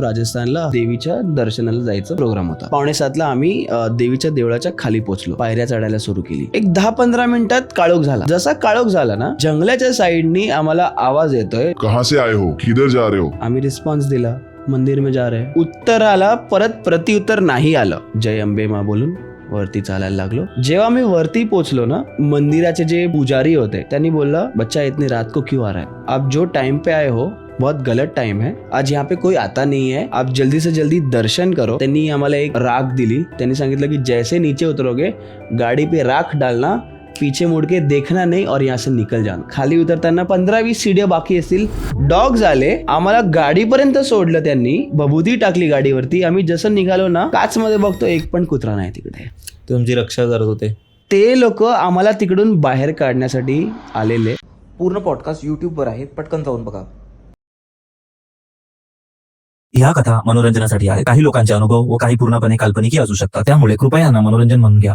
राजस्थानला देवीच्या दर्शनाला जायचा प्रोग्राम होता. 6:45 आम्ही देवीच्या देवळाच्या खाली पोहोचलो. पायऱ्या चढायला सुरू केली. एक 10-15 मिनिटात काळोख झाला. जसा काळोख झाला ना, जंगलाच्या साईडनी आम्हाला आवाज येतोय, कहां से आए हो, किधर जा रहे हो. आम्ही रिस्पॉन्स दिला, मंदिर में जा रहे. उत्तर आला, परत प्रत्युत्तर नाही आलं. जय अंबे माँ बोलून वरती चालायला लागलो. जेव्हा मी वरती पोहोचलो ना, मंदिराचे जे पुजारी होते त्यांनी बोलला, बच्चा इतनी रात को क्यों आ रहा है, आप जो टाइम पे आए हो बहुत गलत टाइम है, आज यहाँ पे कोई आता नहीं है, आप जल्दी से जल्दी दर्शन करो. त्यांनी आम्हाला एक राख दिली. त्यांनी सांगितलं की जैसे नीचे उतरोगे गाड़ी पे राख डालना, पीछे मुड़ के देखना नहीं और यहाँ से निकल जाना. खाली उतरताना 15-20 सीड्या बाकी असतील. डॉग्स आले, आम्हाला गाडीपर्यंत सोडलं त्यांनी, भभूती टाकली गाडीवरती. आम्ही जसं निघालो ना, काच मध्ये बघतो एक पण कुत्रा नाही तिकडे. तुमची रक्षा करत होते ते लोक आम्हाला तिकडून बाहेर काढण्यासाठी आलेले. पूर्ण पॉडकास्ट यूट्यूबवर आहेत, पटकन जाऊन बघा. ह्या कथा मनोरंजनासाठी आहे. काही लोकांचे अनुभव व काही पूर्णपणे काल्पनिक असू शकतात. त्यामुळे कृपया यांना मनोरंजन म्हणून घ्या.